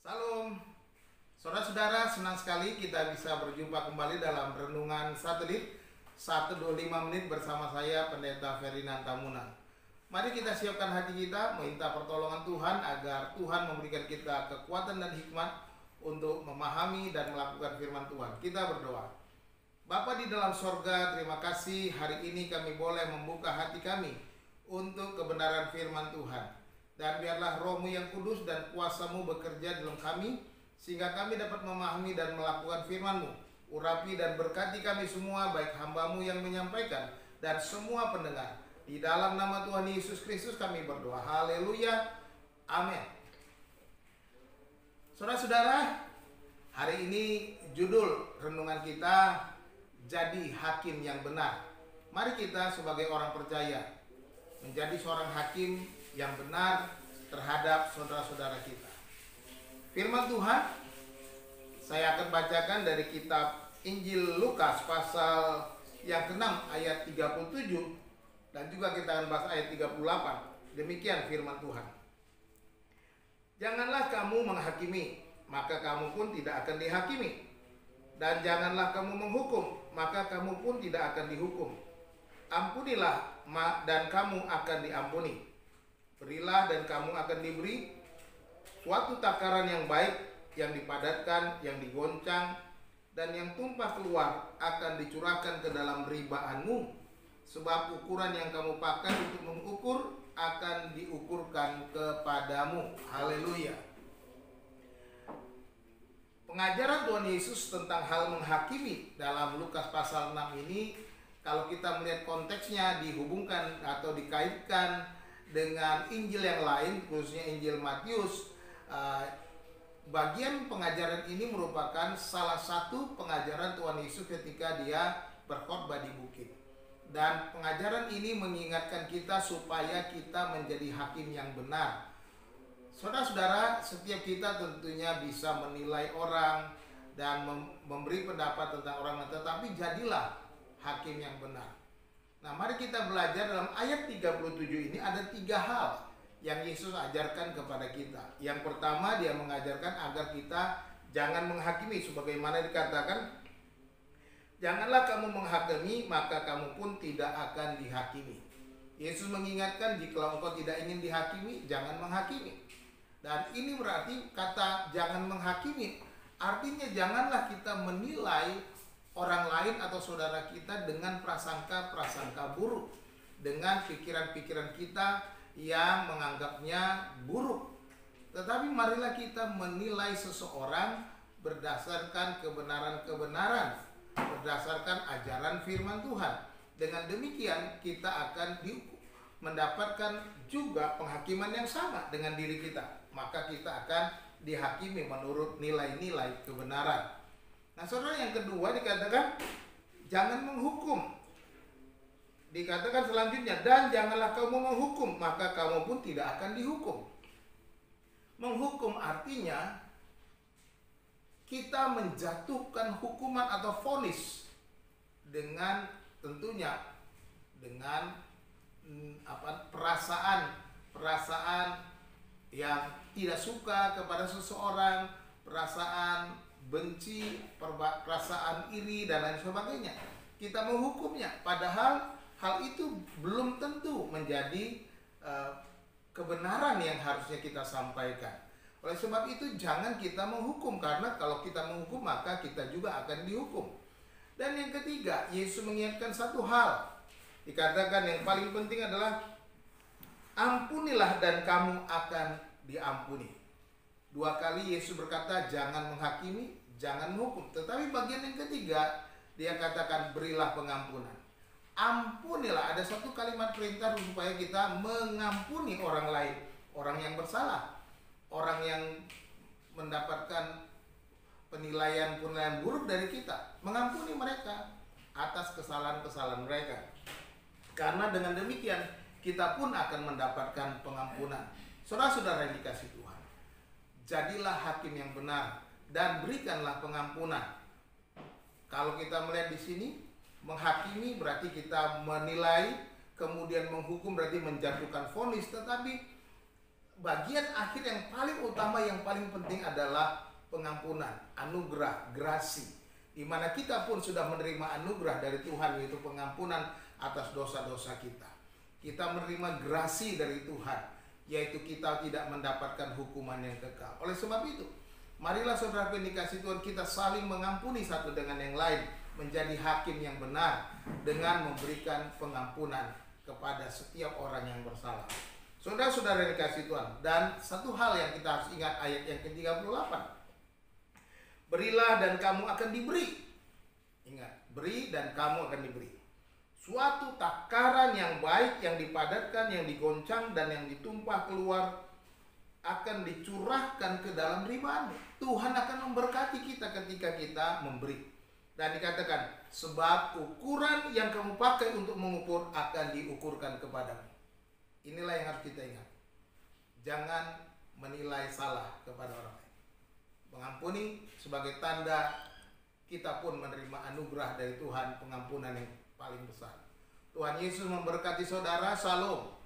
Salam, saudara-saudara, senang sekali kita bisa berjumpa kembali dalam Renungan Satelit 125 menit bersama saya Pendeta Ferdinand Tamuna. Mari kita siapkan hati kita, minta pertolongan Tuhan agar Tuhan memberikan kita kekuatan dan hikmat untuk memahami dan melakukan firman Tuhan. Kita berdoa. Bapa di dalam sorga, terima kasih hari ini kami boleh membuka hati kami untuk kebenaran firman Tuhan. Dan biarlah Roh-Mu yang kudus dan kuasa-Mu bekerja dalam kami, sehingga kami dapat memahami dan melakukan firman-Mu. Urapi dan berkati kami semua, baik hamba-Mu yang menyampaikan dan semua pendengar. Di dalam nama Tuhan Yesus Kristus kami berdoa. Haleluya. Amin. Saudara-saudara, hari ini judul renungan kita, Jadi Hakim yang Benar. Mari kita sebagai orang percaya menjadi seorang hakim yang benar terhadap saudara-saudara kita. Firman Tuhan saya akan bacakan dari kitab Injil Lukas pasal yang ke-6 ayat 37 dan juga kita akan bahas ayat 38. Demikian firman Tuhan. Janganlah kamu menghakimi, maka kamu pun tidak akan dihakimi. Dan janganlah kamu menghukum, maka kamu pun tidak akan dihukum. Ampunilah dan kamu akan diampuni. Berilah dan kamu akan diberi. Suatu takaran yang baik, yang dipadatkan, yang digoncang, dan yang tumpah keluar akan dicurahkan ke dalam ribaanmu. Sebab ukuran yang kamu pakai untuk mengukur akan diukurkan kepadamu. Haleluya. Pengajaran Tuhan Yesus tentang hal menghakimi dalam Lukas pasal 6 ini, kalau kita melihat konteksnya dihubungkan atau dikaitkan dengan Injil yang lain, khususnya Injil Matius, bagian pengajaran ini merupakan salah satu pengajaran Tuhan Yesus ketika dia berkhotbah di bukit. Dan pengajaran ini mengingatkan kita supaya kita menjadi hakim yang benar. Saudara-saudara, setiap kita tentunya bisa menilai orang dan memberi pendapat tentang orang, tetapi jadilah hakim yang benar. Nah, mari kita belajar dalam ayat 37 ini ada 3 hal yang Yesus ajarkan kepada kita. Yang pertama, dia mengajarkan agar kita jangan menghakimi, sebagaimana dikatakan, janganlah kamu menghakimi, maka kamu pun tidak akan dihakimi. Yesus mengingatkan, jika engkau tidak ingin dihakimi, jangan menghakimi. Dan ini berarti kata jangan menghakimi, artinya janganlah kita menilai orang lain atau saudara kita dengan prasangka-prasangka buruk, dengan pikiran-pikiran kita yang menganggapnya buruk. Tetapi marilah kita menilai seseorang berdasarkan kebenaran-kebenaran, berdasarkan ajaran firman Tuhan. Dengan demikian kita akan mendapatkan juga penghakiman yang sama dengan diri kita. Maka kita akan dihakimi menurut nilai-nilai kebenaran. Nah, saudara, yang kedua dikatakan jangan menghukum. Dikatakan selanjutnya, dan janganlah kamu menghukum, maka kamu pun tidak akan dihukum. Menghukum artinya kita menjatuhkan hukuman atau vonis dengan tentunya dengan perasaan yang tidak suka kepada seseorang, perasaan benci, perasaan iri dan lain sebagainya. Kita menghukumnya, padahal hal itu belum tentu menjadi kebenaran yang harusnya kita sampaikan. Oleh sebab itu jangan kita menghukum, karena kalau kita menghukum maka kita juga akan dihukum. Dan yang ketiga, Yesus mengingatkan satu hal. Dikatakan yang paling penting adalah ampunilah dan kamu akan diampuni. 2 kali Yesus berkata jangan menghakimi, jangan menghukum. Tetapi bagian yang ketiga dia katakan berilah pengampunan. Ampunilah, ada satu kalimat perintah supaya kita mengampuni orang lain, orang yang bersalah, orang yang mendapatkan penilaian buruk dari kita, mengampuni mereka atas kesalahan-kesalahan mereka. Karena dengan demikian kita pun akan mendapatkan pengampunan. Saudara-saudara yang dikasihi Tuhan, jadilah hakim yang benar dan berikanlah pengampunan. Kalau kita melihat di sini, menghakimi berarti kita menilai, kemudian menghukum berarti menjatuhkan vonis. Tetapi bagian akhir yang paling utama, yang paling penting adalah pengampunan, anugerah, grasi. Di mana kita pun sudah menerima anugerah dari Tuhan, yaitu pengampunan atas dosa-dosa kita. Kita menerima grasi dari Tuhan, yaitu kita tidak mendapatkan hukuman yang kekal. Oleh sebab itu, marilah saudara yang dikasihi Tuhan, kita saling mengampuni satu dengan yang lain, menjadi hakim yang benar dengan memberikan pengampunan kepada setiap orang yang bersalah. Saudara-saudara yang dikasihi Tuhan, dan satu hal yang kita harus ingat, ayat yang ke-38. Berilah dan kamu akan diberi. Ingat, beri dan kamu akan diberi. Suatu takaran yang baik, yang dipadatkan, yang digoncang, dan yang ditumpah keluar akan dicurahkan ke dalam ribamu. Tuhan akan memberkati kita ketika kita memberi. Dan dikatakan, sebab ukuran yang kamu pakai untuk mengukur akan diukurkan kepadamu. Inilah yang harus kita ingat. Jangan menilai salah kepada orang lain. Mengampuni sebagai tanda kita pun menerima anugerah dari Tuhan, pengampunan yang paling besar. Tuhan Yesus memberkati saudara. Shalom.